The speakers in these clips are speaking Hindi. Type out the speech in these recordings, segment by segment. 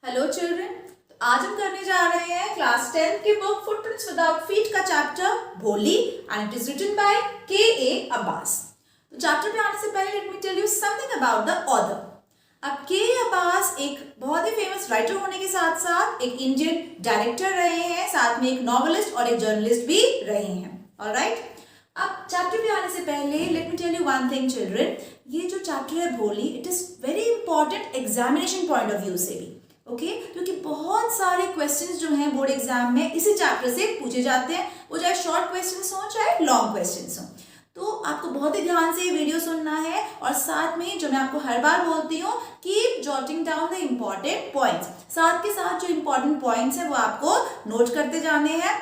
हेलो चिल्ड्रन, आज हम करने जा रहे हैं क्लास 10 की बुक फुटप्रिंट्स विदाउट फीट का chapter Bholi and it is written by K A. Abbas. तो चैप्टर पे आने से पहले let me tell you something about the author. अब के.ए. अब्बास एक बहुत ही फेमस राइटर होने के साथ साथ एक इंडियन डायरेक्टर रहे हैं, साथ में एक नॉवेलिस्ट और एक जर्नलिस्ट भी रहे हैं। ऑलराइट, अब चैप्टर पे आने से पहले let me tell you one thing children, ये जो चैप्टर है Bholi, it is very important examination point of view से भी। ओके, क्योंकि बहुत सारे क्वेश्चंस जो हैं बोर्ड एग्जाम में इसी चैप्टर से पूछे जाते हैं, वो चाहे शॉर्ट क्वेश्चंस हो चाहे लॉन्ग क्वेश्चंस हो। तो आपको बहुत ही ध्यान से ये वीडियो सुनना है और साथ में जो मैं आपको हर बार बोलती हूँ, keep jotting down the important points. साथ के साथ जो इम्पॉर्टेंट पॉइंट्स है वो आपको नोट करते जाने हैं।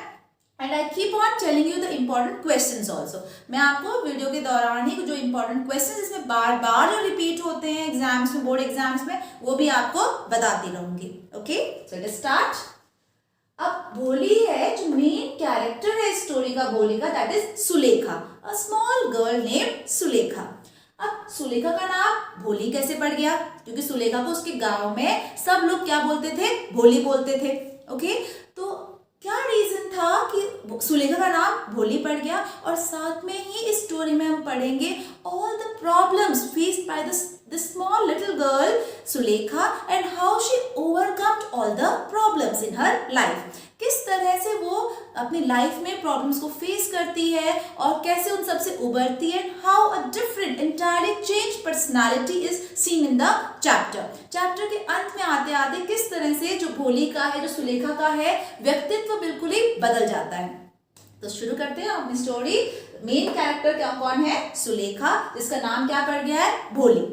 And I keep on telling you the important questions also. मैं आपको वीडियो के दौरान ही जो इम्पॉर्टेंट क्वेश्चंस इसमें बार बार जो रिपीट होते हैं एग्जाम्स में, बोर्ड एग्जाम्स में, वो भी आपको बताती रहूंगी। Okay, so let's start. अब भोली है जो मेन कैरेक्टर है स्टोरी का भोली का, that is Sulekha, a small girl named Sulekha. अब सुलेखा का नाम भोली कैसे पड़ गया? क्योंकि सुलेखा को उसके गांव में सब लोग क्या बोलते थे? भोली बोलते थे। ओके, तो क्या रीजन था कि सुलेखा का नाम भोली पड़ गया? और साथ में ही इस स्टोरी में हम पढ़ेंगे all the problems faced by the small little girl Sulekha and how she overcomed all the problems in her life. किस तरह से वो अपनी लाइफ में प्रॉब्लम्स को फेस करती है और कैसे उन सबसे उबरती है। How a different entirely change personality is seen in the chapter. Chapter के अंत में आते आते किस तरह से जो भोली का है, जो सुलेखा का है, व्यक्तित्व बिल्कुल ही बदल जाता है। तो शुरू करते हैं अपनी स्टोरी। मेन कैरेक्टर क्या कौन है? सुलेखा, जिसका नाम क्या पड़ गया है? भोली।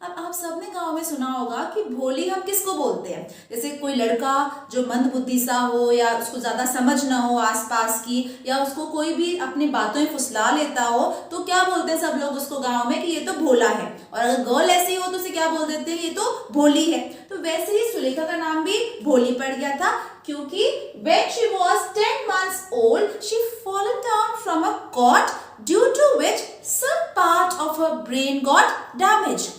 अब आप सबने गांव में सुना होगा कि भोली हम किसको बोलते हैं? जैसे कोई लड़का जो मंदबुद्धि सा हो या उसको ज्यादा समझ ना हो आसपास की, या उसको कोई भी अपनी बातों में फुसला लेता हो, तो क्या बोलते हैं सब लोग उसको गांव में कि ये तो भोला है। और अगर गर्ल ऐसी हो तो उसे क्या बोल देते हैं? ये तो भोली है। तो वैसे ही सुलेखा का नाम भी भोली पड़ गया था, क्योंकि when she was 10 months old, she fallen down from a cot due to which some part of her brain got damaged.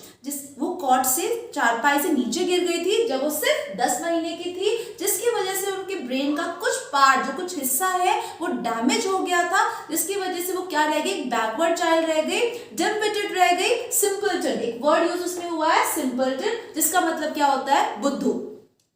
वो कॉट से चारपाई से नीचे गिर गई थी जब वो सिर्फ 10 महीने की थी, जिसकी वजह से उनके ब्रेन का कुछ पार्ट, जो कुछ हिस्सा है, वो डैमेज हो गया था, जिसकी वजह से वो क्या रह गई? बैकवर्ड चाइल्ड रह गई, डिम-विटेड रह गई, सिंपलटन। एक वर्ड यूज उसमें हुआ है सिंपलटन, जिसका मतलब क्या होता है? बुद्धू।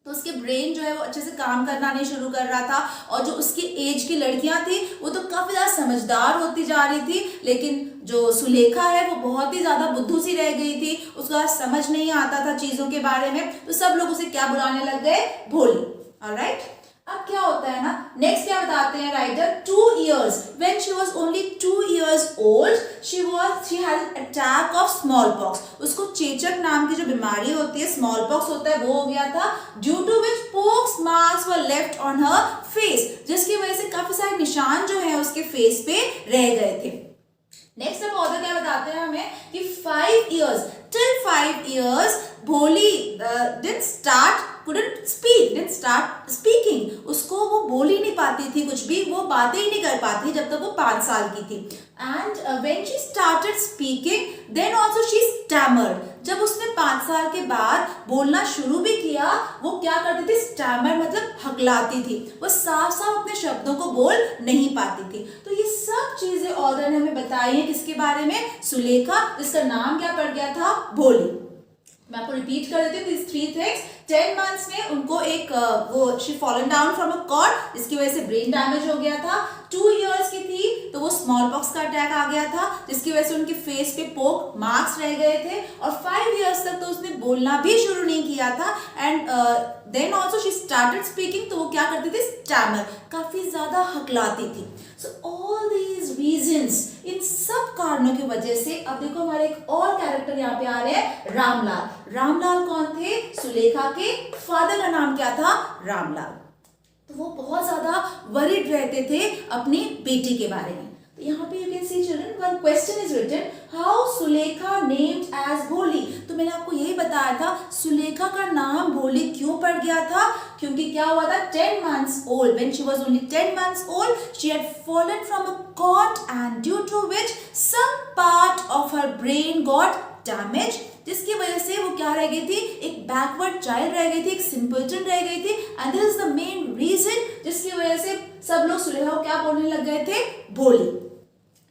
तो उसके ब्रेन जो है वो अच्छे से काम करना नहीं शुरू कर रहा था, और जो उसकी एज की लड़कियां थी वो तो काफी ज्यादा समझदार होती जा रही थी, लेकिन जो सुलेखा है वो बहुत ही ज्यादा बुद्धू सी रह गई थी, उसका समझ नहीं आता था चीजों के बारे में। तो सब लोग उसे क्या बुलाने लग गए? भोली। ऑलराइट, अब क्या होता है ना, नेक्स्ट क्या बताते हैं writer? 2 years when she was only 2 years old, she had an attack of smallpox. उसको चेचक नाम की जो बीमारी होती है, स्मॉलपॉक्स होता है, वो हो गया था, due to which pox marks were left on her face, जिसकी वजह से काफी सारे निशान जो है उसके फेस पे रह गए थे। नेक्स्ट अब ऑथर क्या बताते हैं हमें कि 5 years, till 5 years भोली couldn't start speaking. उसको वो बोल ही नहीं पाती थी कुछ भी, वो बातें ही नहीं कर पाती जब तक वो 5 साल की थी। And when she started speaking, then also she stammered. जब उसने 5 साल के बाद बोलना शुरू भी किया, वो क्या करती थी? स्टैमर मतलब हकलाती थी, वो साफ साफ अपने शब्दों को बोल नहीं पाती थी। तो ये सब चीजें ऑथर ने हमें बताई हैं किसके बारे में? सुलेखा, जिसका नाम क्या पड़ गया था? भोली। मैं आपको रिपीट कर देती हूँ these 3 things। 10 months में उनको एक वो she fallen down from a cot, जिसकी वजह से ब्रेन डैमेज हो गया था। 2 years की थी तो वो स्मॉल पॉक्स का अटैक आ गया था, जिसकी वजह से उनके फेस पे पोक मार्क्स रह गए थे, और 5 years तक तो उसने बोलना भी शुरू नहीं किया था। And then also she started speaking, तो वो क्या करती थी? स्टैमर, काफी ज्यादा हकलाती थी। सो ऑल दीज रीजंस, इन सब कारणों की वजह से, अब देखो हमारे एक और कैरेक्टर यहाँ पे आ रहे हैं, रामलाल। रामलाल कौन थे? सुलेखा के फादर का नाम क्या था? रामलाल। तो वो बहुत ज्यादा वरीड रहते थे अपनी बेटी के बारे में। तो यहाँ पे you can see children, one question is written, how Sulekha named as Bholi. तो मैंने आपको यही बताया था, सुलेखा का नाम भोली क्यों पड़ गया था? क्योंकि क्या हुआ था? 10 months old, when she was only 10 months old, she had fallen from a cot and due to which some part of her brain got damaged, जिसकी वजह से वो क्या रह गई थी? एक बैकवर्ड चाइल्ड रह गई थी, एक सिंपलटन रह गई थी, and this is the main reason जिसकी वजह से सब लोग सुलेखा को क्या बोलने लग गए थे, भोली।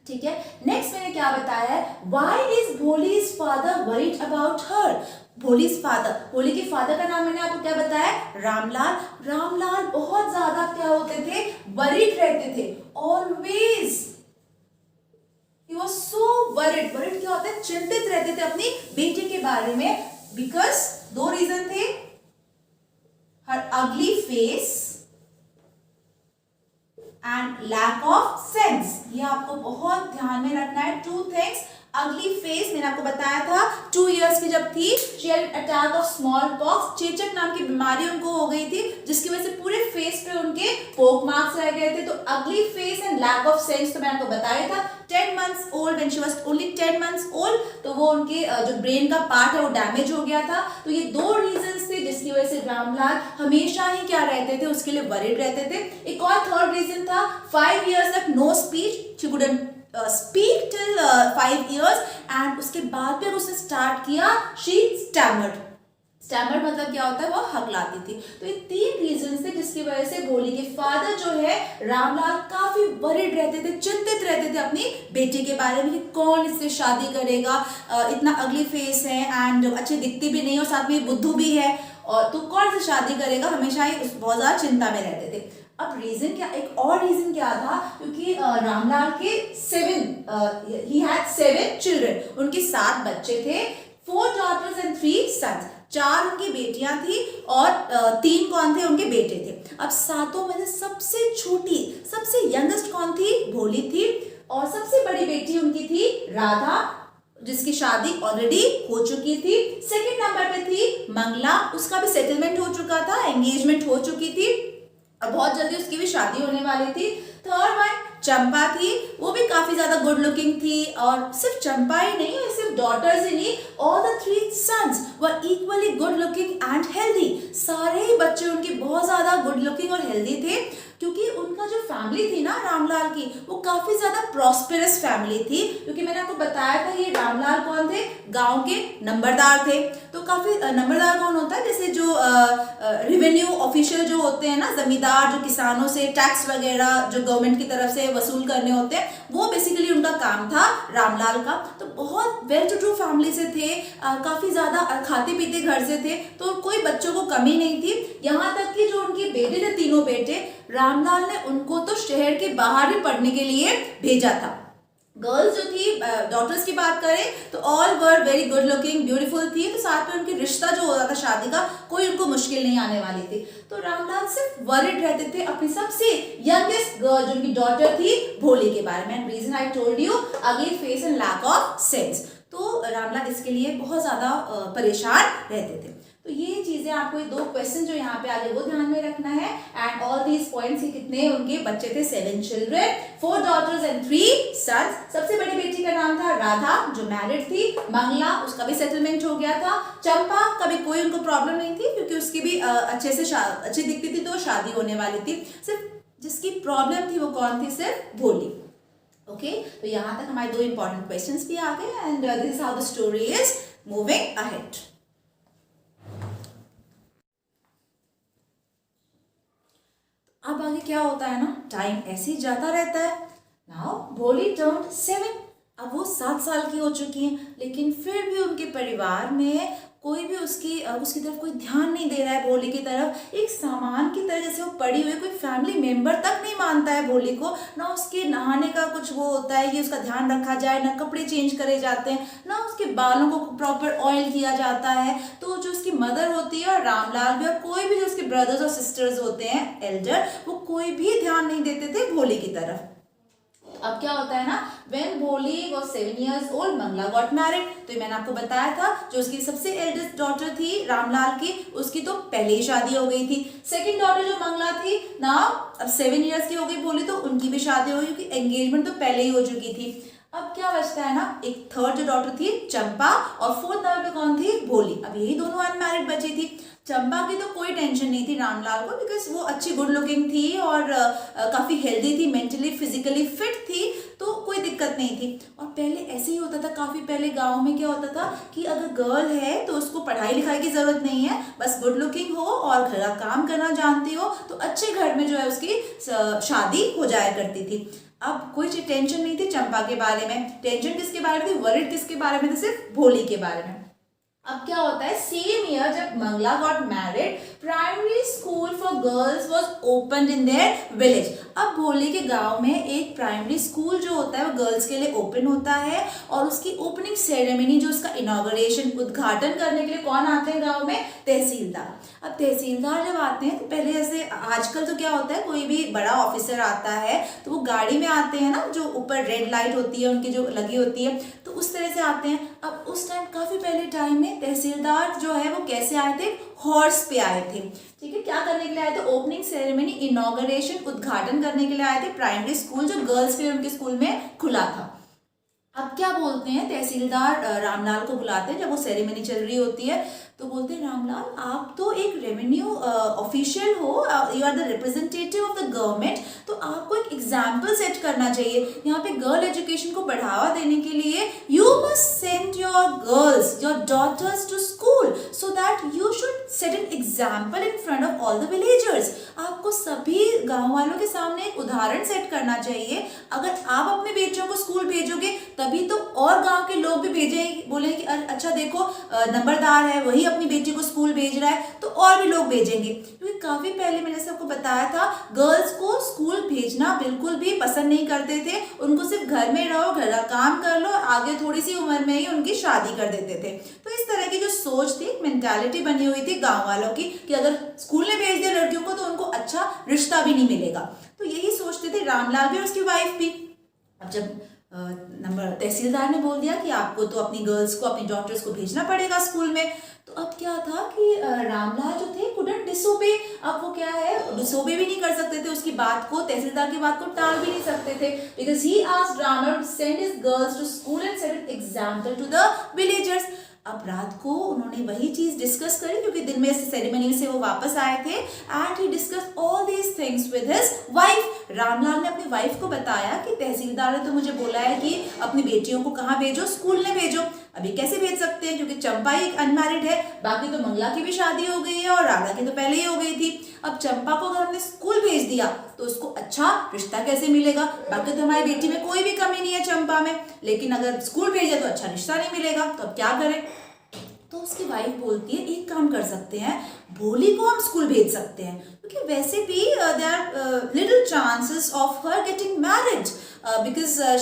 ठीक है, नेक्स्ट मैंने क्या बताया है, why is Bholi's father worried about her. Bholi's father, भोली के फादर का नाम मैंने आपको क्या बताया, रामलाल। रामलाल बहुत ज्यादा क्या होते थे, वरीड रहते थे, always he was so worried. Worried क्या होता है, चिंतित रहते थे अपनी बेटी के बारे में, बिकॉज दो रीजन थे, her ugly face and lack of sense. ये आपको बहुत ध्यान में रखना है, टू थिंग्स। अगली फेस मैंने आपको बताया था 2 इयर्स की जब थी, she had attack of small pox, चेचक नाम की बीमारी उनको हो गई थी, जिसकी वजह से पूरे फेस पे उनके पोक मार्क्स रह गए थे। तो ugly face and lack of sense तो मैंने आपको बताया था। 10 months old, when she was only 10 months old, तो वो उनके जो ब्रेन का पार्ट है वो डैमेज हो गया था। तो ये दो रीजंस थे जिसकी वजह से रामलाल हमेशा ही क्या रहते थे, उसके लिए वरीड रहते थे। एक और थर्ड रीजन था, 5 years तक no speech, she couldn't speak till 5 years, and उसके बाद फिर उसने स्टार्ट किया, शी स्टैमर्ड। स्टैमर्ड मतलब क्या होता है, वो हकलाती थी। तो ये 3 रीजंस थे जिसकी वजह से भोली के फादर जो है रामलाल काफी वरीड रहते थे, चिंतित रहते थे अपनी बेटी के बारे में कि कौन इससे शादी करेगा, इतना अगली फेस है एंड अच्छी दिखती भी नहीं और साथ में बुद्धू भी है, और तो कौन से शादी करेगा, हमेशा ही बहुत ज्यादा चिंता में रहते थे। अब रीजन क्या, एक और रीजन क्या था, क्योंकि रामलाल के 7 चिल्ड्रन, उनके 7 बच्चे थे, 4 daughters and 3 sons, 4 उनकी बेटियां थी और 3 कौन थे, उनके बेटे थे। अब 7 में से सबसे छोटी, सबसे यंगेस्ट कौन थी, भोली थी, और सबसे बड़ी बेटी उनकी थी राधा, जिसकी शादी ऑलरेडी हो चुकी थी। सेकंड नंबर पे थी मंगला, उसका भी सेटलमेंट हो चुका था, एंगेजमेंट हो चुकी थी और बहुत जल्दी उसकी भी शादी होने वाली थी। थर्ड वन चंपा थी, वो भी काफी ज्यादा गुड लुकिंग थी, और सिर्फ चंपा ही नहीं, सिर्फ डॉटर्स ही नहीं, all the 3 sons were equally good looking and healthy. सारे ही बच्चे उनके बहुत ज्यादा गुड लुकिंग और हेल्दी थे, क्योंकि उनका जो फैमिली थी ना रामलाल की, वो काफी ज्यादा प्रॉस्पेरस फैमिली थी। क्योंकि मैंने आपको बताया था ये रामलाल कौन थे, गांव के नंबरदार थे। तो काफी नंबरदार कौन होता है, जैसे जो रेवेन्यू ऑफिशियल जो होते हैं ना, जमींदार जो किसानों से टैक्स वगैरह जो गवर्नमेंट की तरफ से वसूल करने होते हैं, वो बेसिकली उनका काम था रामलाल का। तो बहुत वेल टू डू फैमिली से थे, काफी ज्यादा खाते पीते घर से थे, तो कोई बच्चों को कमी नहीं थी। यहाँ तक कि जो उनके बेटे थे, तीनों बेटे, रामलाल ने उनको तो शहर के बाहर भी पढ़ने के लिए भेजा था। गर्ल्स जो थी, डॉटर्स की बात करें तो all were very good looking, beautiful थी, तो साथ में उनके रिश्ता जो होता था शादी का, कोई उनको मुश्किल नहीं आने वाली थी। तो रामलाल सिर्फ वरिड रहते थे अपनी सबसे यंगेस्ट गर्ल जो उनकी डॉटर थी भोली के बारे में। Reason I told you, ugly face and lack of sense. तो रामलाल इसके लिए बहुत ज्यादा परेशान रहते थे। तो ये चीजें आपको, ये 2 क्वेश्चन जो यहाँ पे आगे वो ध्यान में रखना है। एंड ऑल दीज पॉइंट्स, कितने उनके बच्चे थे, 7 चिल्ड्रन, 4 daughters and 3 sons। सबसे बड़ी बेटी का नाम था राधा, जो मैरिड थी। मंगला, उसका भी सेटलमेंट हो गया था। चंपा का भी कोई उनको प्रॉब्लम नहीं थी, क्योंकि उसकी भी अच्छी दिखती थी, तो शादी होने वाली थी। सिर्फ जिसकी प्रॉब्लम थी वो कौन थी, सिर्फ भोली। ओके, तो यहाँ तक हमारे 2 इंपॉर्टेंट क्वेश्चंस भी आ गए, and this is how the story is moving ahead. अब आगे क्या होता है ना, टाइम ऐसे ही जाता रहता है। नाउ भोली टर्न्ड 7, अब वो 7 साल की हो चुकी हैं, लेकिन फिर भी उनके परिवार में कोई भी उसकी तरफ कोई ध्यान नहीं दे रहा है। भोली की तरफ एक सामान की तरह जैसे वो पड़ी हुई, कोई फैमिली मेंबर तक नहीं मानता है भोली को। ना उसके नहाने का कुछ वो होता है कि उसका ध्यान रखा जाए, ना कपड़े चेंज करे जाते हैं, ना उसके बालों को प्रॉपर ऑयल किया जाता है। तो जो उसकी मदर होती है और रामलाल भी और कोई भी जो उसके ब्रदर्स और सिस्टर्स होते हैं एल्डर, वो कोई भी ध्यान नहीं देते थे भोली की तरफ। अब क्या होता है ना, when भोली was 7 years old, Mangla got married। तो मैंने आपको बताया था, जो उसकी सबसे एल्डेस्ट डॉटर थी रामलाल की, उसकी तो पहले ही शादी हो गई थी। सेकंड डॉटर जो मंगला थी ना, अब 7 years की हो गई भोली, तो उनकी भी शादी हो गई, क्योंकि एंगेजमेंट तो पहले ही हो चुकी थी। अब क्या बचता है ना, एक थर्ड जो डॉटर थी चंपा, और 4th नंबर पे कौन थी, भोली। अब यही दोनों अनमैरिड बची थी। चंपा की तो कोई टेंशन नहीं थी रामलाल को, बिकॉज वो अच्छी गुड लुकिंग थी और काफ़ी हेल्दी थी, मेंटली फिजिकली फिट थी, तो कोई दिक्कत नहीं थी। और पहले ऐसे ही होता था, काफ़ी पहले गांव में क्या होता था कि अगर गर्ल है तो उसको पढ़ाई लिखाई की ज़रूरत नहीं है, बस गुड लुकिंग हो और घर का काम करना जानती हो तो अच्छे घर में जो है उसकी शादी हो जाया करती थी। अब कोई टेंशन नहीं थी चंपा के बारे में। टेंशन किसके बारे में थी, वरिड किसके बारे में थी, सिर्फ भोली के बारे में। अब क्या होता है, सेम ईयर जब Mangala got married, primary school for girls was opened in their village. अब भोली के गांव में एक प्राइमरी स्कूल जो होता है वो गर्ल्स के लिए ओपन होता है, और उसकी ओपनिंग सेरेमनी जो उसका इनॉग्रेशन उद्घाटन करने के लिए कौन आते हैं गांव में, तहसीलदार। अब तहसीलदार जब आते हैं तो पहले जैसे आजकल तो क्या होता है, कोई भी बड़ा ऑफिसर आता है तो वो गाड़ी में आते हैं ना, जो ऊपर रेड लाइट होती है उनकी जो लगी होती है, तो उस तरह से आते हैं। अब उस टाइम काफ़ी पहले टाइम में तहसीलदार जो है वो कैसे आए थे, हॉर्स पे आए थे। ठीक है, क्या करने के लिए आए थे, ओपनिंग सेरेमनी इनॉग्रेशन उद्घाटन करने के लिए आए थे प्राइमरी स्कूल जो गर्ल्स के उनके स्कूल में खुला था। अब क्या बोलते हैं, तहसीलदार रामलाल को बुलाते हैं जब वो सेरेमनी चल रही होती है, तो बोलते हैं रामलाल आप तो एक रेवेन्यू ऑफिशियल हो, you are the representative of the government, तो आपको एक एग्जाम्पल सेट करना चाहिए। यहाँ पे गर्ल एजुकेशन को बढ़ावा देने के लिए you must send your girls, your daughters to school so that you should set an example in front of all the villagers. आपको सभी गाँव वालों के सामने एक उदाहरण सेट करना चाहिए। अगर आप अपने बेटियों को स्कूल भेजोगे तभी तो और गांव के लोग भी भेजेंगे, बोलेंगे कि अच्छा देखो नंबरदार है, वही अपनी बेटी को स्कूल भेज रहा है, तो और भी लोग भेजेंगे। क्योंकि काफ़ी पहले मैंने सबको बताया था, गर्ल्स को स्कूल भेजना बिल्कुल भी पसंद नहीं करते थे। उनको सिर्फ घर में रहो, घर का काम कर लो, आगे थोड़ी सी उम्र में ही उनकी शादी कर देते थे। तो इस तरह की जो सोच थी, मेंटालिटी बनी हुई थी गाँव वालों की कि अगर स्कूल में भेज दिया लड़कियों को तो उनको अच्छा रिश्ता भी नहीं मिलेगा। तो यही सोचते थे रामलाल भी और उसकी वाइफ भी। अब जब तहसीलदार ने बोल दिया कि आपको तो अपनी गर्ल्स को, अपनी डॉटर्स को भेजना पड़ेगा स्कूल में, तो अब क्या था कि रामलाल जो थे कुडंट डिसोबे। अब वो क्या है, डिसोबे भी नहीं कर सकते थे उसकी बात को, तहसीलदार की बात को टाल भी नहीं सकते थे, because he asked Ramlal to send his girls to school and set an example to the villagers. अब रात को उन्होंने वही चीज डिस्कस करी, क्योंकि दिन में सेरेमनी से वो वापस आए थे, and he discuss all these things with his wife. Ramlal ने अपनी वाइफ को बताया कि तहसीलदार ने तो मुझे बोला है कि अपनी बेटियों को कहाँ भेजो, स्कूल में भेजो। अभी कैसे भेज सकते हैं, क्योंकि चंपा ही एक अनमैरिड है, बाकी तो मंगला की भी शादी हो गई है और राधा की तो पहले ही हो गई थी। अब चंपा को अगर हमने स्कूल भेज दिया तो उसको अच्छा रिश्ता कैसे मिलेगा, बाकी तो हमारी बेटी में कोई भी कमी नहीं है चंपा में, लेकिन अगर स्कूल भेजा तो अच्छा रिश्ता नहीं मिलेगा, तो अब क्या करें। तो उसकी वाइफ बोलती है एक काम कर सकते हैं, भोली को हम स्कूल भेज सकते हैं, क्योंकि वैसे भी there are little chances of her getting married, because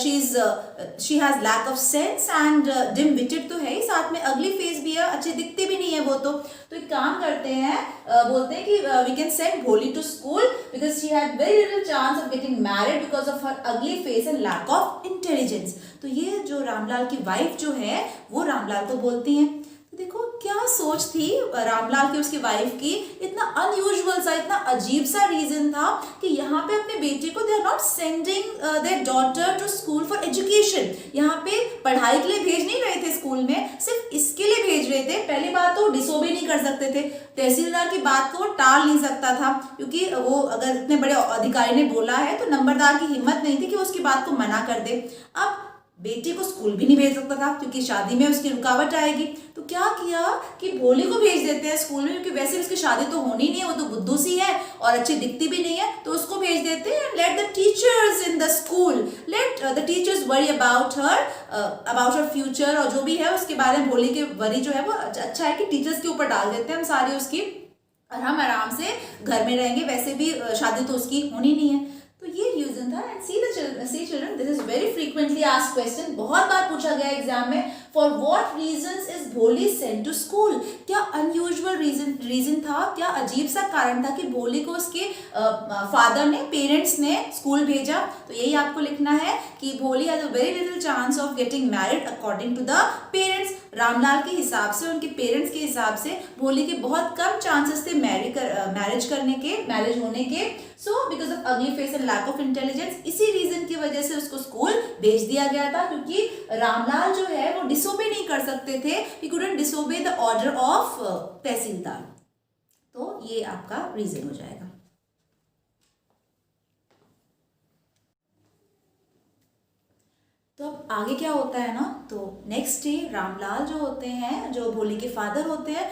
she has lack of sense and dim witted तो है ही, साथ में अगली फेस भी है, अच्छी दिखती भी नहीं है वो। तो एक काम करते हैं, बोलते हैं कि we can send Bholi to school because she had very little chance of getting married because of her ugly face and lack of intelligence. तो ये जो रामलाल की वाइफ जो है वो रामलाल को बोलती हैं। देखो क्या सोच थी रामलाल की, उसकी वाइफ की, इतना अनयूजुअल सा, इतना अजीब सा रीजन था कि यहाँ पे अपने बेटे को they are not sending their daughter to school for education. यहाँ पे पढ़ाई के लिए भेज नहीं रहे थे स्कूल में, सिर्फ इसके लिए भेज रहे थे। पहली बात तो डिसोबे नहीं कर सकते थे, तहसीलदार की बात को वो टाल नहीं सकता था, क्योंकि वो अगर इतने बड़े अधिकारी ने बोला है तो नंबरदार की हिम्मत नहीं थी कि वो उसकी बात को मना कर दे। अब बेटी को स्कूल भी नहीं भेज सकता था क्योंकि शादी में उसकी रुकावट आएगी। तो क्या किया कि भोली को भेज देते हैं स्कूल में, क्योंकि वैसे उसकी शादी तो होनी नहीं है, वो तो बुद्धू सी है और अच्छी दिखती भी नहीं है, तो उसको भेज देते हैं। Let the teachers in the school, let the teachers worry about her future, और जो भी है उसके बारे में भोली के वरी जो है वो अच्छा है कि टीचर्स के ऊपर डाल देते हैं हम सारी उसकी, और हम आराम से घर में रहेंगे, वैसे भी शादी तो उसकी होनी नहीं है। तो ये रीजन था। And see children, this is very frequently asked question, बहुत बार पूछा गया एग्जाम में। For what reasons is Bholi sent to school? क्या अनयूजुअल रीजन था, क्या अजीब सा कारण था कि भोली को उसके फादर ने, पेरेंट्स ने स्कूल भेजा? तो यही आपको लिखना है कि Bholi has a very little chance of getting married according to the parents. Ramlal के हिसाब से, उनके पेरेंट्स के हिसाब से भोली के बहुत कम चांसेस थे मैरिज करने के, मैरिज होने के। So because of ugly face and lack of intelligence, इसी रीजन की वजह से उसको स्कूल भेज दिया गया था, क्योंकि रामलाल जो है वो डिसोबे नहीं कर सकते थे, he couldn't disobey the order of tahsildar. ये आपका रीजन हो जाएगा। तो अब आगे क्या होता है ना, तो नेक्स्ट डे रामलाल जो होते हैं, जो भोली के फादर होते हैं,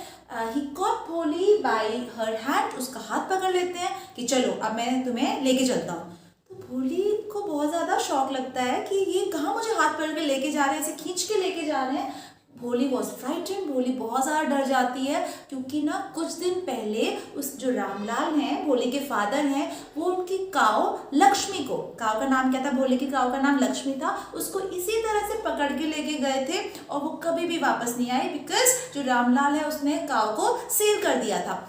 ही कॉट भोली बाय हर हैंड, उसका हाथ पकड़ लेते हैं कि चलो अब मैं तुम्हें लेके चलता हूँ। तो भोली को बहुत ज़्यादा शौक लगता है कि ये कहाँ मुझे हाथ पकड़ के लेके जा रहे हैं, ऐसे खींच के लेके जा रहे हैं। भोली वॉज फ्राइटेंड, भोली बहुत ज़्यादा डर जाती है, क्योंकि ना कुछ दिन पहले उस जो रामलाल हैं, भोली के फादर हैं, वो उनकी काऊ लक्ष्मी को, काऊ का नाम क्या था, भोली की काऊ का नाम लक्ष्मी था, उसको इसी तरह से पकड़ के लेके गए थे और वो कभी भी वापस नहीं आई, बिकॉज जो रामलाल है उसने काऊ को सेल कर दिया था।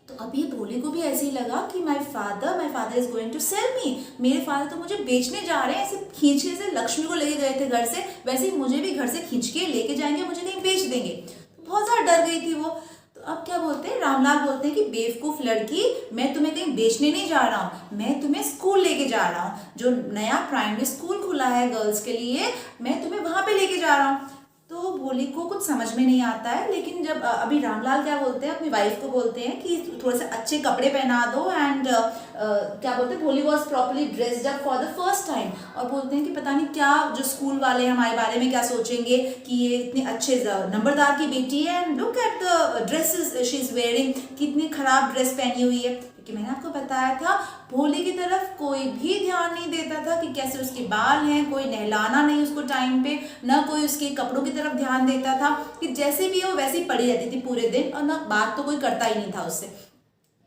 तो अभी भोली को भी ऐसे ही लगा कि my father is going to sell me, मेरे फादर तो मुझे बेचने जा रहे हैं, ऐसे खींच के से लक्ष्मी को लेके गए थे घर से, वैसे ही मुझे भी घर से खींच के लेके जाएंगे, मुझे कहीं बेच देंगे। तो बहुत ज़्यादा डर गई थी वो। तो अब क्या बोलते हैं, रामलाल बोलते हैं कि बेवकूफ़ लड़की, मैं तुम्हें कहीं बेचने नहीं जा रहा हूँ, मैं तुम्हें स्कूल लेके जा रहा हूँ, जो नया प्राइमरी स्कूल खुला है गर्ल्स के लिए, मैं तुम्हें वहाँ पे लेके जा रहा हूँ। तो भोली को कुछ समझ में नहीं आता है, लेकिन जब अभी रामलाल क्या बोलते हैं, अपनी वाइफ को बोलते हैं कि थोड़े से अच्छे कपड़े पहना दो, एंड क्या बोलते हैं, भोली was properly dressed up for the first time, और बोलते हैं कि पता नहीं क्या जो स्कूल वाले हमारे बारे में क्या सोचेंगे कि ये इतने अच्छे नंबरदार की बेटी है, and look at the dresses she is wearing, कितनी खराब ड्रेस पहनी हुई है। कि मैंने आपको बताया था भोली की तरफ कोई भी ध्यान नहीं देता था कि कैसे उसके बाल हैं, कोई नहलाना नहीं उसको टाइम पे, ना कोई उसके कपड़ों की तरफ ध्यान देता था, कि जैसे भी हो वैसे ही पड़ी रहती थी पूरे दिन, और ना बात तो कोई करता ही नहीं था उससे।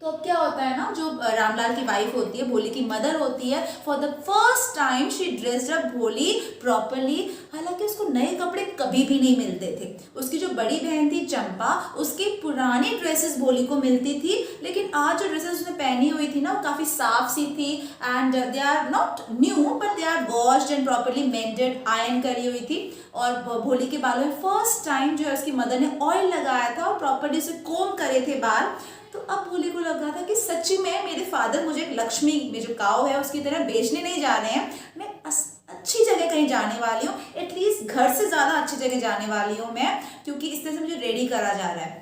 तो अब क्या होता है ना, जो रामलाल की वाइफ होती है, भोली की मदर होती है, for the first time she dressed up भोली प्रॉपरली। हालांकि उसको नए कपड़े कभी भी नहीं मिलते थे, उसकी जो बड़ी बहन थी चंपा, उसकी पुरानी ड्रेसेस भोली को मिलती थी, लेकिन आज जो ड्रेसेस उसने पहनी हुई थी ना, वो काफ़ी साफ सी थी, and they are not new but they are washed and properly maintained, iron करी हुई थी। और भोली के बालों में फर्स्ट टाइम जो है उसकी मदर ने ऑयल लगाया था और प्रॉपरली उसे कोम करे थे बाल। तो अब भोली को लगा था कि सच्ची में मेरे फादर मुझे लक्ष्मी में जो काऊ है उसकी तरह बेचने नहीं जा रहे हैं, मैं अच्छी जगह कहीं जाने वाली हूँ, एटलीस्ट घर से ज़्यादा अच्छी जगह जाने वाली हूँ मैं, क्योंकि इस तरह से मुझे रेडी करा जा रहा है।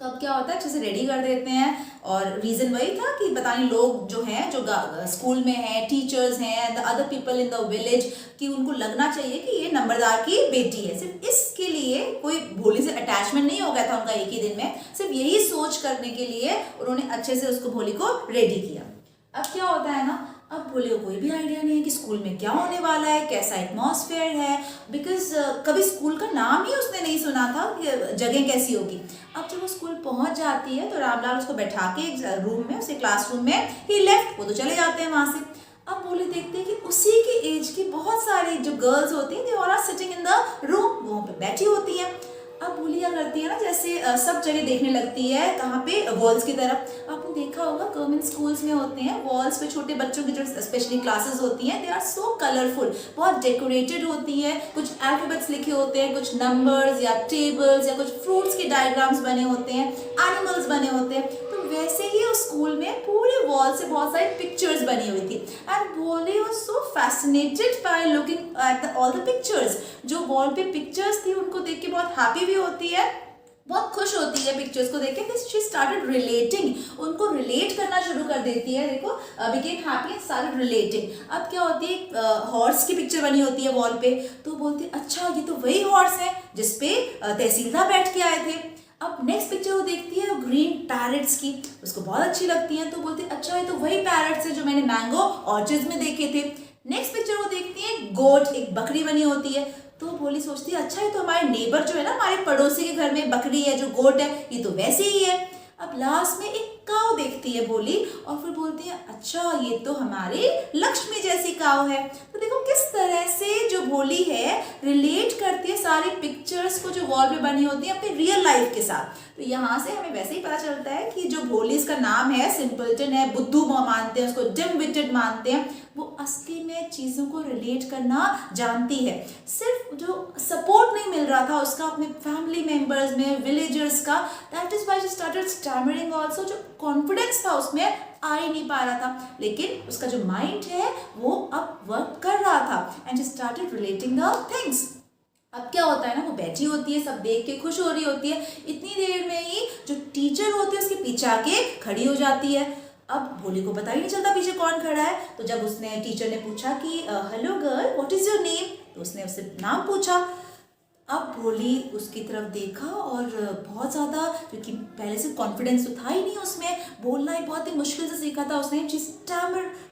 तो अब क्या होता है, अच्छे से रेडी कर देते हैं, और रीज़न वही था कि पता नहीं लोग जो हैं, जो स्कूल में हैं, टीचर्स हैं, the other people in the village, कि उनको लगना चाहिए कि ये नंबरदार की बेटी है। सिर्फ इसके लिए कोई भोली से अटैचमेंट नहीं हो गया था उनका एक ही दिन में, सिर्फ यही सोच करने के लिए उन्होंने अच्छे से उसको भोली को रेडी किया। अब क्या होता है ना, अब भोली को कोई भी आइडिया नहीं है कि स्कूल में क्या होने वाला है, कैसा एटमॉस्फेयर है, बिकॉज कभी स्कूल का नाम ही उसने नहीं सुना था कि जगह कैसी होगी। अब जब वो स्कूल पहुंच जाती है तो रामलाल उसको बैठा के एक रूम में, उसे क्लासरूम में ही लेफ्ट, वो तो चले जाते हैं वहाँ से। अब भोली देखते हैं कि उसी के एज की बहुत सारी जो गर्ल्स होती हैं, they all are sitting in the room, वहाँ पे बैठी होती हैं। अब भोली क्या करती है ना, जैसे सब जगह देखने लगती है, कहाँ पे, वॉल्स की तरफ। आपने देखा होगा गवर्नमेंट स्कूल्स में होते हैं वॉल्स पे छोटे बच्चों की जो स्पेशली क्लासेस होती हैं, दे आर सो कलरफुल, बहुत डेकोरेटेड होती हैं, कुछ अल्फाबेट्स लिखे होते हैं, कुछ नंबर्स या टेबल्स या कुछ फ्रूट्स के डायग्राम्स बने होते हैं, एनिमल्स बने होते हैं। तो वैसे ही उस स्कूल में पूरे वॉल से बहुत सारी पिक्चर्स बनी हुई थी, एंड भोली was so fascinated by looking at all the pictures. जो वॉल पे पिक्चर्स थी उनको देख के बहुत हैप्पी भी होती है, बहुत खुश होती है पिक्चर्स को देख के। शी स्टार्टेड रिलेटिंग, उनको रिलेट करना शुरू कर देती है, देखो became happy and started relating. अब क्या होती है, हॉर्स की पिक्चर बनी होती है वॉल पे, तो बोलती है अच्छा ये तो वही हॉर्स है जिसपे तहसीलदार बैठ के आए थे। अब नेक्स्ट पिक्चर वो देखती है ग्रीन पैरट्स की, उसको बहुत अच्छी लगती है, तो बोलती है अच्छा ये तो वही पैरट्स है जो मैंने मैंगो ऑर्चर्ड्स में देखे थे। नेक्स्ट पिक्चर वो देखती है गोट, एक बकरी बनी होती है, तो भोली सोचती है अच्छा ये तो हमारे नेबर जो है ना, हमारे पड़ोसी के घर में बकरी है जो गोट है, ये तो वैसे ही है। अब लास्ट में एक काऊ देखती है भोली, और फिर बोलती है अच्छा ये तो हमारी लक्ष्मी जैसी काऊ है। तो देखो किस तरह से जो भोली है रिलेट करती है सारी पिक्चर्स को जो वॉल पे बनी होती है अपनी रियल लाइफ के साथ। तो यहाँ से हमें वैसे ही पता चलता है कि जो भोली, इसका नाम है, सिंपलटन है, बुद्धू मानते हैं उसको, डिम विटेड मानते हैं, वो असली में चीज़ों को रिलेट करना जानती है। सिर्फ जो सपोर्ट नहीं मिल रहा था उसका अपने फैमिली मेम्बर्स में, विलेजर्स का, that is why she started stammering also. जो कॉन्फिडेंस था उसमें आ ही नहीं पा रहा था, लेकिन उसका जो माइंड है वो अब वर्क कर रहा था, and she started relating the things. अब क्या होता है ना, वो बैठी होती है, सब देख के खुश हो रही होती है, इतनी देर में ही जो टीचर होती है उसके पीछे आके खड़ी हो जाती है। अब भोली को पता ही नहीं चलता पीछे कौन खड़ा है। तो जब उसने टीचर ने पूछा कि hello girl, what is your name, तो उसने उससे नाम पूछा। अब भोली उसकी तरफ देखा और बहुत ज़्यादा, क्योंकि पहले से कॉन्फिडेंस तो था ही नहीं उसमें, बोलना ही बहुत ही मुश्किल से सीखा था उसने।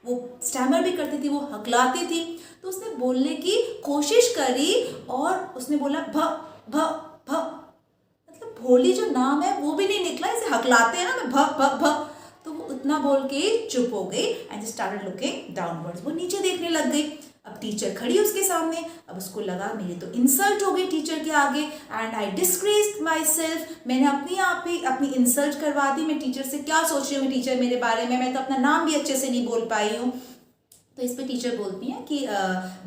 वो स्टैमर भी करती थी, वो हकलाती थी। तो उसने बोलने की कोशिश करी और उसने बोला भ भ भ, मतलब भोली जो नाम है वो भी नहीं निकला, इसे हकलाते हैं ना, मैं भ भ भ। तो वो उतना बोल के चुप हो गई एंड स्टार्टेड लुकिंग डाउनवर्ड्स, वो नीचे देखने लग गई। अब टीचर खड़ी उसके सामने, अब उसको लगा मेरी तो इंसल्ट हो गई टीचर के आगे, and I disgraced my self, मैंने अपनी आप ही अपनी इंसल्ट करवा दी। मैं टीचर से क्या सोच रही हूँ टीचर मेरे बारे में, मैं तो अपना नाम भी अच्छे से नहीं बोल पाई हूँ। तो इस पे टीचर बोलती हैं कि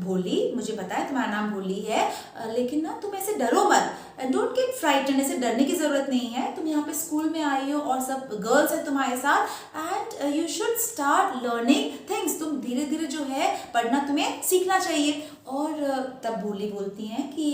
भोली, मुझे पता है तुम्हारा नाम भोली है, लेकिन ना तुम ऐसे डरो मत, डोंट गेट फ्राइटन, ऐसे डरने की ज़रूरत नहीं है। तुम यहाँ पे स्कूल में आई हो और सब गर्ल्स हैं तुम्हारे साथ, and you should start learning things, तुम धीरे धीरे जो है पढ़ना तुम्हें सीखना चाहिए। और तब भोली बोलती हैं कि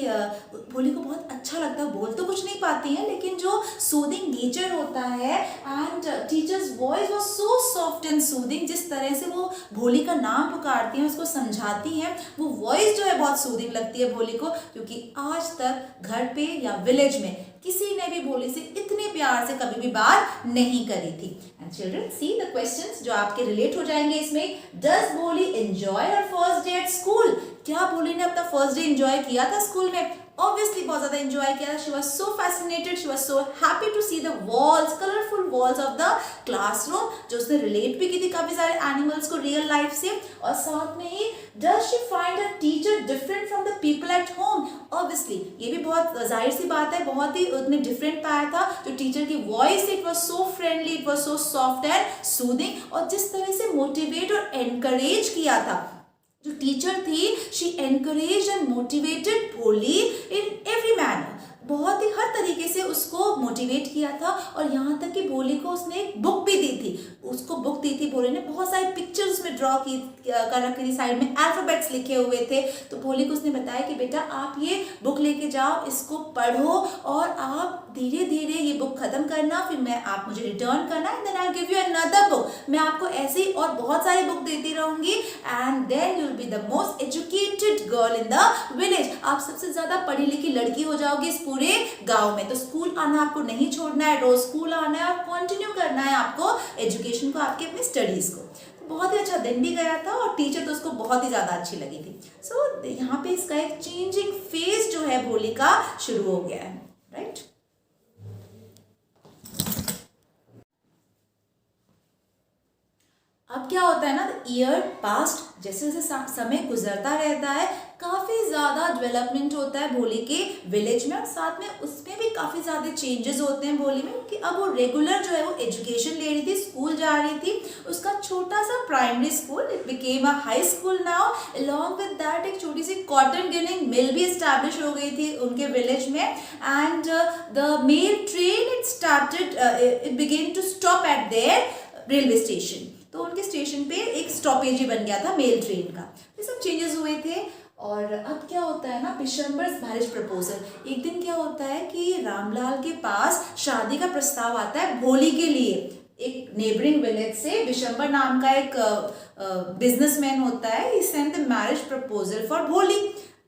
भोली को बहुत अच्छा लगता है, बोल तो कुछ नहीं पाती हैं, लेकिन जो सूदिंग नेचर होता है, and teachers voice was so soft and soothing, जिस तरह से वो भोली का नाम पुकारती हैं, उसको समझाती हैं, वो वॉइस जो है बहुत सूदिंग लगती है भोली को। क्योंकि आज तक घर पे या विलेज में किसी ने भी भोली से इतने प्यार से कभी भी बात नहीं करी थी। And children, see the questions जो आपके रिलेट हो जाएंगे इसमें। डज भोली enjoy her first day at school, क्या भोली ने अपना फर्स्ट डे एंजॉय किया था स्कूल में? ऑब्वियसली बहुत ज्यादा एंजॉय किया था। She was so fascinated, she was so happy to see the walls, colourful walls of the classroom, जो उसने रिलेट भी की थी काफी सारे एनिमल्स को रियल लाइफ से। और साथ में he does she find a teacher different from the people at home, obviously ये भी बहुत जाहिर सी बात है, बहुत ही उसने डिफरेंट पाया था। जो टीचर की voice, it was so friendly, it was so soft and soothing, और जिस तरह से मोटिवेट और एनकरेज किया था जो टीचर थी, शी एनकरेज एंड मोटिवेटेड भोली इन एवरी मैनर, बहुत ही हर तरीके से उसको मोटिवेट किया था। और यहाँ तक कि भोली को उसने एक बुक भी दी थी, उसको बुक दी थी भोली ने, बहुत सारे पिक्चर्स उसमें ड्रॉ की कर रखी थी, साइड में अल्फाबेट्स लिखे हुए थे। तो भोली को उसने बताया कि बेटा आप ये बुक लेके जाओ, इसको पढ़ो, और आप धीरे धीरे ये बुक खत्म करना, फिर आप मुझे रिटर्न करना, and then I will give you another book, मैं आपको ऐसे ही और बहुत सारी बुक देती रहूंगी, and then you will be the most educated girl in the village, आप सबसे ज्यादा पढ़ी लिखी लड़की हो जाओगी इस पूरे गांव में। तो स्कूल आना आपको नहीं छोड़ना है, रोज स्कूल आना है और कंटिन्यू करना है आपको एजुकेशन को, आपके अपने स्टडीज को। तो बहुत ही अच्छा दिन भी गया था और टीचर तो उसको बहुत ही ज्यादा अच्छी लगी थी। सो यहाँ पे इसका एक चेंजिंग फेज जो है भोली का शुरू हो गया है, राइट। अब क्या होता है ना, ईयर पास्ट, जैसे जैसे समय गुजरता रहता है, काफ़ी ज़्यादा डेवलपमेंट होता है भोली के विलेज में, और साथ में उसमें भी काफ़ी ज़्यादा चेंजेस होते हैं भोली में, कि अब वो रेगुलर जो है वो एजुकेशन ले रही थी, स्कूल जा रही थी। उसका छोटा सा primary school, it became a high school now. Along with that एक छोटी सी कॉटन गिनिंग मिल भी इस्टेब्लिश हो गई थी उनके विलेज में, and the mail train it began to stop at their railway station. तो उनके स्टेशन पे एक स्टॉपेज ही बन गया था मेल ट्रेन का। ये सब चेंजेस हुए थे। और अब क्या होता है ना, बिशंबर्स मैरिज प्रपोजल। एक दिन क्या होता है कि रामलाल के पास शादी का प्रस्ताव आता है भोली के लिए। एक नेबरिंग विलेज से बिशंबर नाम का एक बिजनेसमैन होता है, he sent the marriage proposal for Bholi.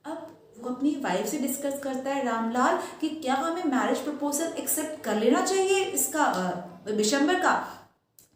अब वो अपनी वाइफ से डिस्कस करता है रामलाल कि क्या हमें मैरिज प्रपोजल एक्सेप्ट कर लेना चाहिए इसका, बिशंबर का।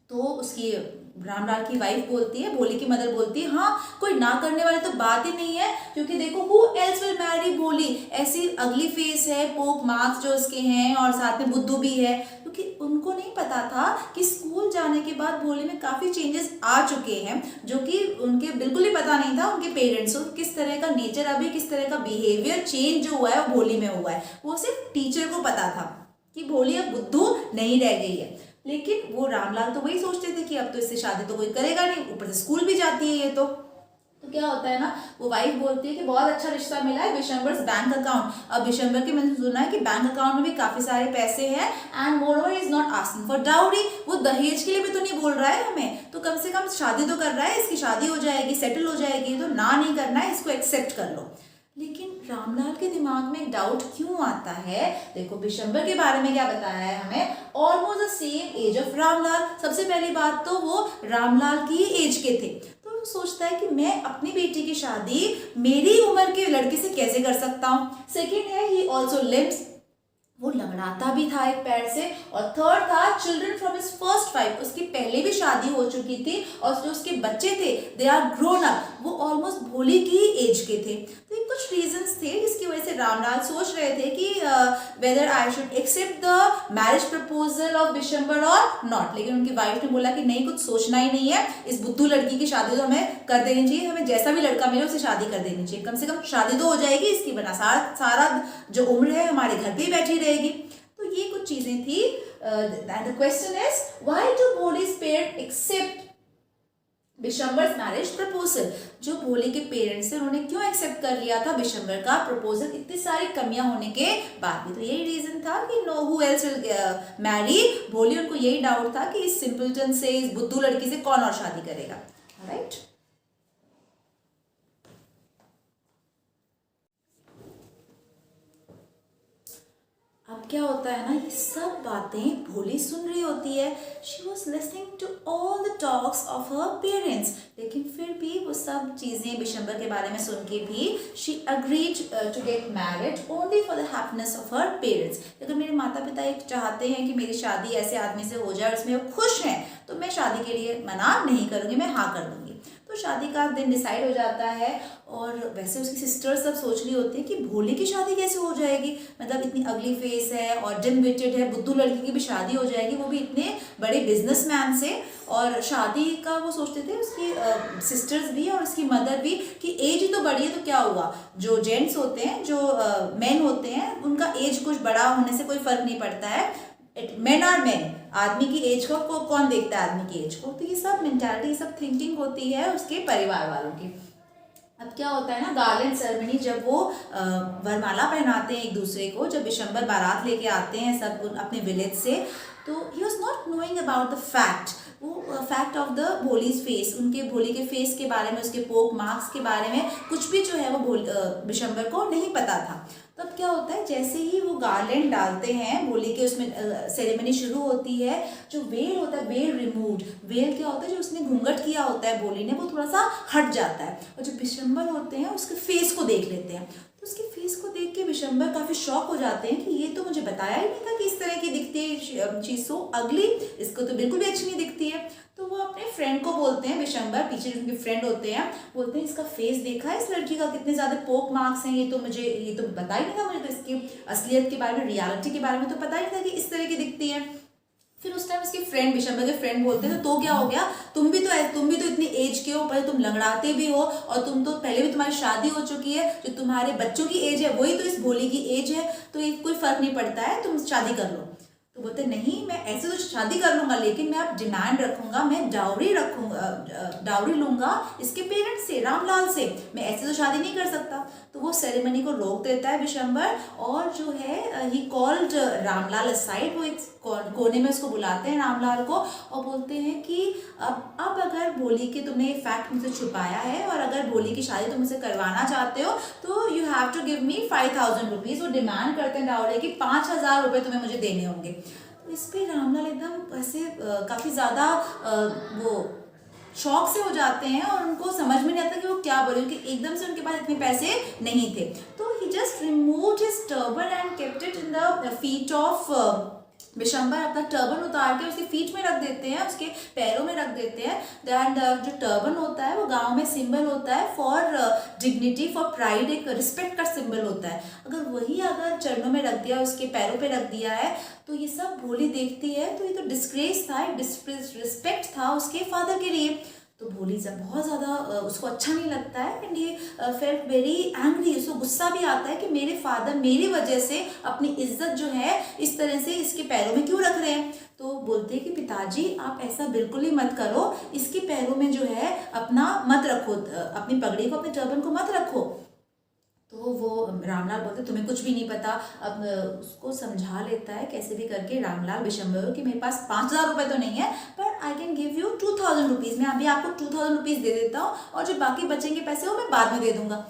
तो उसकी रामलाल की वाइफ बोलती है, भोली की मदर बोलती है, हाँ कोई ना करने वाली तो बात ही नहीं है, क्योंकि देखो हु एल्स विल मैरी भोली, ऐसी अगली फेस है, पोक मार्क्स जो उसके हैं, और साथ में बुद्धू भी है। क्योंकि उनको नहीं पता था कि स्कूल जाने के बाद भोली में काफ़ी चेंजेस आ चुके हैं, जो कि उनके बिल्कुल ही पता नहीं था उनके पेरेंट्स को, किस तरह का नेचर, अभी किस तरह का बिहेवियर चेंज जो हुआ है वो भोली में हुआ है। वो सिर्फ टीचर को पता था कि भोली अब बुद्धू नहीं रह गई है, लेकिन वो रामलाल तो वही सोचते थे कि अब तो इससे शादी तो कोई करेगा नहीं, ऊपर से स्कूल भी जाती है ये तो क्या होता है ना, वो वाइफ बोलती है कि बहुत अच्छा रिश्ता मिला है, बिशंबर्स बैंक अकाउंट। अब बिशंबर की मैंने सुना है कि बैंक अकाउंट में भी काफी सारे पैसे हैं, and moreover is not asking for dowry, वो दहेज के लिए भी तो नहीं बोल रहा है हमें, तो कम से कम शादी तो कर रहा है, इसकी शादी हो जाएगी, सेटल हो जाएगी, तो ना नहीं करना है, इसको एक्सेप्ट कर लो। लेकिन रामलाल के दिमाग में एक डाउट क्यों आता है। देखो बिशंबर के बारे में क्या बताया है हमें, almost the same age of Ramlal. सबसे पहली बात तो वो रामलाल की एज के थे, तो वो सोचता है कि मैं अपनी बेटी की शादी मेरी उम्र के लड़के से कैसे कर सकता हूँ। सेकेंड है ही ऑल्सो लिम्स, वो लंगड़ाता भी था एक पैर से। और थर्ड था children from his first wife, उसकी पहले भी शादी हो चुकी थी और जो उसके बच्चे थे दे आर ग्रोन अप, वो ऑलमोस्ट भोली की एज के थे। तो ये कुछ रीजंस थे जिसकी वजह से रामलाल सोच रहे थे कि whether I should accept the marriage proposal of Bishambar और नॉट। लेकिन उनकी वाइफ ने बोला कि नहीं, कुछ सोचना ही नहीं है, इस बुद्धू लड़की की शादी तो हमें कर देनी चाहिए, हमें जैसा भी लड़का मिले उसे शादी कर देनी चाहिए, कम से कम शादी तो हो जाएगी इसकी, बना सारा जो उम्र है हमारे घर पे ही बैठी रहेगी। तो ये कुछ चीजें थी। The question is why do Bholi's parents accept Bishamber's marriage proposal. जो भोली के पेरेंट्स थे उन्होंने क्यों एक्सेप्ट कर लिया था बिशंबर का प्रपोजल, इतनी सारी कमियां होने के बाद भी। तो यही रीजन था कि know who else will marry भोली। उनको यही डाउट था कि इस सिंपलटन से, इस बुद्धू लड़की से कौन और शादी करेगा। राइट, अब क्या होता है ना, ये सब बातें भोली सुन रही होती है। She was listening to all the talks of her parents, लेकिन फिर भी वो सब चीज़ें बिशंबर के बारे में सुन के भी she agreed to get married only for the happiness of her parents. अगर मेरे माता पिता एक चाहते हैं कि मेरी शादी ऐसे आदमी से हो जाए और उसमें वो खुश हैं, तो मैं शादी के लिए मना नहीं करूँगी, मैं हाँ कर दूँगी। तो शादी का दिन डिसाइड हो जाता है और वैसे उसकी सिस्टर सब सोच रही होती है कि भोली की शादी कैसे हो जाएगी, मतलब इतनी अगली फेस है और डिम विटेड है, बुद्धू लड़की की भी शादी हो जाएगी, वो भी इतने बड़े बिजनेसमैन से। और शादी का वो सोचते थे उसकी सिस्टर्स भी और उसकी मदर भी कि एज ही तो बड़ी है तो क्या हुआ, जो जेंट्स होते हैं, जो मेन होते हैं, उनका एज कुछ बड़ा होने से कोई फर्क नहीं पड़ता है, मेन आर मेन, आदमी की एज को कौन देखता है आदमी की एज को। तो ये सब मेंटालिटी, सब थिंकिंग होती है उसके परिवार वालों की। अब क्या होता है ना, गार्लैंड सेरेमनी जब वो वरमाला पहनाते हैं एक दूसरे को, जब बिशंबर बारात लेके आते हैं सब अपने विलेज से, तो he was not knowing about the fact, वो fact of the Bholi's face, उनके भोली के फेस के बारे में, उसके पोक मार्क्स के बारे में कुछ भी जो है वो बिशंबर को नहीं पता था। तब क्या होता है, जैसे ही वो गार्लैंड डालते हैं भोली के, उसमें सेरेमनी शुरू होती है, जो वेल होता है, वेल रिमूव्ड, वेल क्या होता है, जो उसने घूंघट किया होता है भोली ने, वो थोड़ा सा हट जाता है और जो बिशंबर होते हैं उसके फेस को देख लेते हैं। तो उसके फेस को देख के बिशंबर काफ़ी शॉक हो जाते हैं कि ये तो मुझे बताया ही नहीं था कि इस तरह की दिखती है चीज़, सो अगली, इसको तो बिल्कुल भी अच्छी नहीं दिखती है। तो वो अपने फ्रेंड को बोलते हैं, बिशंबर पीछे जो उनके फ्रेंड होते हैं, बोलते हैं इसका फेस देखा है इस लड़की का, कितने ज़्यादा पोक मार्क्स हैं, ये तो पता ही नहीं था, मुझे तो इसकी असलियत के बारे में, रियलिटी के बारे में तो पता ही नहीं था कि इस तरह की दिखती है। फिर उस टाइम उसके फ्रेंड, बिशंबर के फ्रेंड बोलते हैं तो क्या हो गया, तुम भी तो इतनी एज के हो, पहले तुम लंगड़ाते भी हो और तुम तो पहले भी तुम्हारी शादी हो चुकी है, जो तुम्हारे बच्चों की एज है वही तो इस भोली की एज है, तो ये कोई फर्क नहीं पड़ता है, तुम शादी कर लो। तो बोलते नहीं, मैं ऐसे तो शादी कर लूंगा, लेकिन मैं अब डिमांड रखूंगा, मैं डाउरी लूंगा इसके पेरेंट्स से, रामलाल से, मैं ऐसे तो शादी नहीं कर सकता। तो वो सेरेमनी को रोक देता है बिशंबर और जो है ही कॉल्ड रामलाल असाइड, वो एक कोने में उसको बुलाते हैं रामलाल को और बोलते हैं कि अब अगर भोली के तुमने ये फैक्ट मुझसे छुपाया है और अगर भोली की शादी तुम मुझसे करवाना चाहते हो तो you have to give me 5000 rupees. वो डिमांड करते हैं डाउरी कि 5000 रुपये तुम्हें मुझे देने होंगे। तो इस पर रामलाल एकदम ऐसे काफ़ी ज़्यादा वो शौक से हो जाते हैं और उनको समझ में नहीं आता कि वो क्या बोले, क्योंकि एकदम से उनके पास इतने पैसे नहीं थे। तो he just removed his turban and kept it in the feet of Bishamber. अपना टर्बन उतार के उसके फीट में रख देते हैं, उसके पैरों में रख देते हैं। एंड जो टर्बन होता है वो गांव में सिंबल होता है फॉर डिग्निटी, फॉर प्राइड, एक रिस्पेक्ट का सिंबल होता है। अगर चरणों में रख दिया, उसके पैरों पे रख दिया है, तो ये सब भोली देखती है तो ये तो डिस्ग्रेस था, एक डिसरिस्पेक्ट था उसके फादर के लिए। तो भोली जब बहुत ज़्यादा उसको अच्छा नहीं लगता है एंड ये फेल्ट वेरी एंग्री, उसको गुस्सा भी आता है कि मेरे फादर मेरी वजह से अपनी इज्जत जो है इस तरह से इसके पैरों में क्यों रख रहे हैं। तो बोलते हैं कि पिताजी आप ऐसा बिल्कुल ही मत करो, इसके पैरों में जो है अपना मत रखो, अपनी पगड़ी को, अपने टर्बन को मत रखो। तो वो रामलाल बोलते तुम्हें कुछ भी नहीं पता। अब उसको समझा लेता है कैसे भी करके रामलाल बिशंबर कि मेरे पास 5000 रुपये तो नहीं है, पर I can give you 2000 rupees, मैं अभी आपको 2000 रुपीज़ दे देता हूँ और जो बाकी बचेंगे पैसे वो मैं बाद में दे दूंगा।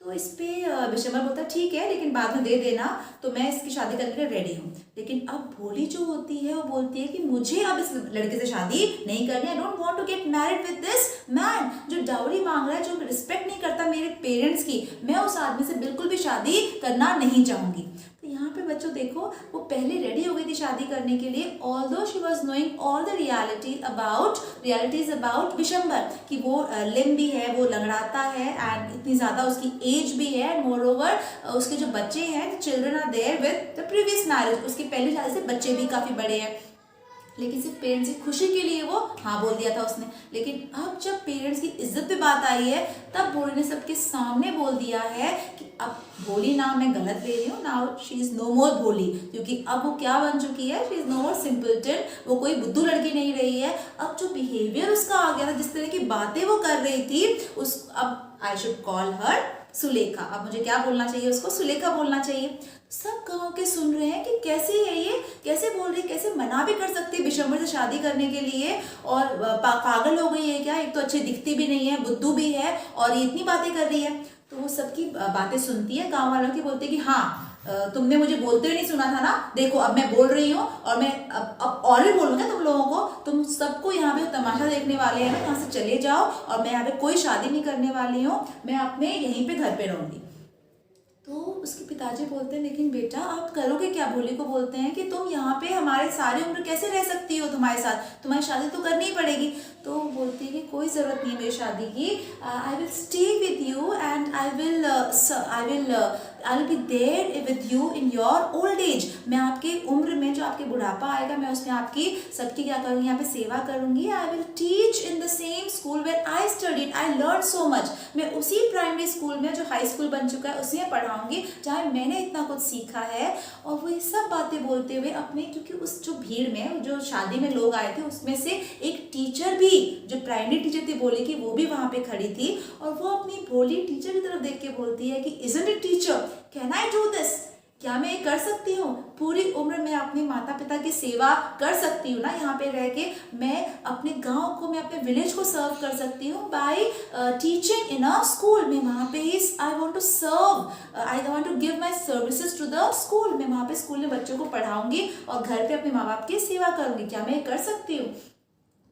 तो इस पे विशंबर बोलता है ठीक है लेकिन बाद में दे देना, तो मैं इसकी शादी करने के लिए रेडी हूँ। लेकिन अब भोली जो होती है वो बोलती है कि मुझे अब इस लड़के से शादी नहीं करनी, I don't want to get married with this man जो डाउरी मांग रहा है, जो रिस्पेक्ट नहीं करता मेरे पेरेंट्स की, मैं उस आदमी से बिल्कुल भी शादी करना नहीं चाहूँगी। तो यहाँ पे बच्चों देखो वो पहले रेडी हो गई थी शादी करने के लिए, although she was knowing all the realities about Vishambar कि वो लिम भी है, वो लंगड़ाता है एंड इतनी ज़्यादा उसकी एज भी है, एंड मोर ओवर उसके जो बच्चे हैं, children are there with the previous marriage, उसकी पहली शादी से बच्चे भी काफ़ी बड़े हैं। लेकिन सिर्फ पेरेंट्स की खुशी के लिए वो हाँ बोल दिया था उसने। लेकिन अब जब पेरेंट्स की इज्जत पे बात आई है तब भोली ने सबके सामने बोल दिया है कि अब भोली नाम मैं गलत ले रही हूँ, now she is no more Bholi, क्योंकि अब वो क्या बन चुकी है, she is no more simpleton, वो कोई बुद्धू लड़की नहीं रही है। अब जो बिहेवियर उसका आ गया था, जिस तरह की बातें वो कर रही थी उस, अब I should call her Sulekha, अब मुझे क्या बोलना चाहिए, उसको सुलेखा बोलना चाहिए। सब गांव के सुन रहे हैं कि कैसे है ये, कैसे बोल रही है, कैसे मना भी कर सकती है विशंबर से शादी करने के लिए, और पागल हो गई है क्या, एक तो अच्छी दिखती भी नहीं है, बुद्धू भी है, और ये इतनी बातें कर रही है। तो वो सबकी बातें सुनती है, गांव वालों की, बोलती है कि हाँ तुमने मुझे बोलते हुए नहीं सुना था ना, देखो अब मैं बोल रही हूँ और मैं अब और भी बोलूँगा तुम लोगों को, तुम सबको यहाँ पे तमाशा देखने वाले हैं ना, यहाँ से चले जाओ, और मैं यहाँ पे कोई शादी नहीं करने वाली हूँ, मैं अपने यहीं पे घर पे रहूँगी। तो उसके पिताजी बोलते हैं लेकिन बेटा आप करोगे क्या, भोली को बोलते हैं कि तुम यहाँ पे हमारे सारी उम्र कैसे रह सकती हो, तुम्हारे साथ तुम्हारी शादी तो करनी ही पड़ेगी। तो बोलती है कि कोई ज़रूरत नहीं है मेरी शादी की, I will stay with you and I will be there with you in your old age, मैं आपके उम्र में जो आपके बुढ़ापा आएगा मैं उसमें आपकी सबकी क्या करूँगी, यहाँ पे सेवा करूँगी। I will teach in the same school where I studied, I learn so much, मैं उसी प्राइमरी स्कूल में जो हाई स्कूल बन चुका है उसी में पढ़ाऊँगी जहाँ मैंने इतना कुछ सीखा है। और वो ये सब बातें बोलते हुए अपने, क्योंकि उस जो भीड़ में जो शादी में लोग आए थे उसमें से एक टीचर भी, जो प्राइमरी टीचर थी भोली की, वो भी वहाँ पे खड़ी थी, और वो अपनी भोली टीचर की तरफ देख के बोलती है कि isn't it teacher, can I do this, क्या मैं ये कर सकती हूँ, पूरी उम्र मैं अपने माता पिता की सेवा कर सकती हूँ ना, यहाँ पे रह के मैं अपने गांव को, मैं अपने विलेज को सर्व कर सकती हूँ by teaching in a school, मैं वहाँ पे ही I want to serve, I want to give my services to the school, मैं वहाँ पे स्कूल में बच्चों को पढ़ाऊंगी और घर पे अपने माँ बाप की सेवा करूँगी, क्या मैं ये कर सकती हूँ।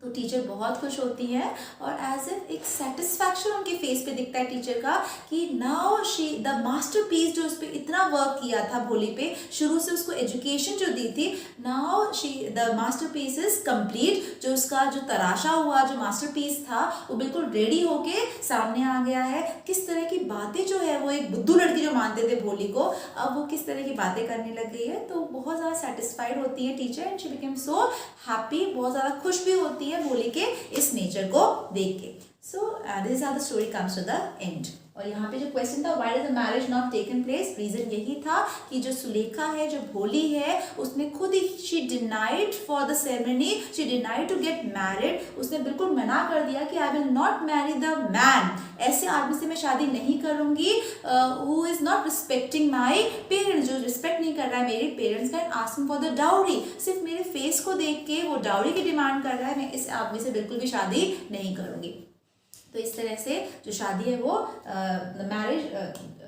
तो टीचर बहुत खुश होती है और एज इफ एक सेटिस्फैक्शन उनके फेस पे दिखता है टीचर का कि नाउ शी द मास्टरपीस, जो उस पर इतना वर्क किया था भोली पे, शुरू से उसको एजुकेशन जो दी थी, now she the masterpiece is complete, जो उसका जो तराशा हुआ जो मास्टरपीस था वो बिल्कुल रेडी होके सामने आ गया है। किस तरह की बातें जो है वो एक बुद्धू लड़की जो मानते थे भोली को, अब वो किस तरह की बातें करने लग गई है। तो बहुत ज़्यादा सेटिस्फाइड होती है teacher and she became so happy, बहुत ज़्यादा खुश भी होती है भोली के इस नेचर को देख के। So this is how the story comes to the end. और यहाँ पे जो क्वेश्चन था why does the marriage not taken place, reason यही था कि जो सुलेखा है, जो भोली है, उसने खुद ही she denied for the ceremony, she denied to get married, उसने बिल्कुल मना कर दिया कि I will not marry the man, ऐसे आदमी से मैं शादी नहीं करूंगी who is not respecting my parents, जो रिस्पेक्ट नहीं कर रहा है मेरे पेरेंट्स का, and asking for the dowry, सिर्फ मेरे फेस को देख के वो डाउरी की डिमांड कर रहा है, मैं इस आदमी से बिल्कुल भी शादी नहीं करूंगी। तो इस तरह से जो शादी है वो marriage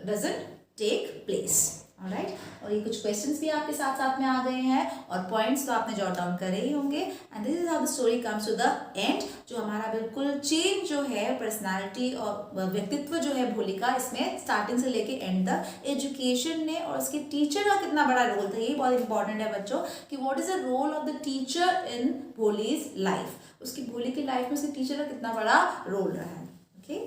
doesn't take place. Alright, और ये कुछ क्वेश्चंस भी आपके साथ साथ में आ गए हैं और पॉइंट्स तो आपने जॉट डाउन करे ही होंगे। And this is how the story comes to the end. जो हमारा बिल्कुल चेंज जो है पर्सनालिटी और व्यक्तित्व जो है भोली का, इसमें स्टार्टिंग से लेके एंड तक एजुकेशन ने और उसके टीचर का कितना बड़ा रोल था, ये बहुत इंपॉर्टेंट है बच्चों कि what is the role of the teacher in Bholi's life, उसकी भोली की लाइफ में उसके टीचर का कितना बड़ा रोल रहा है। ओके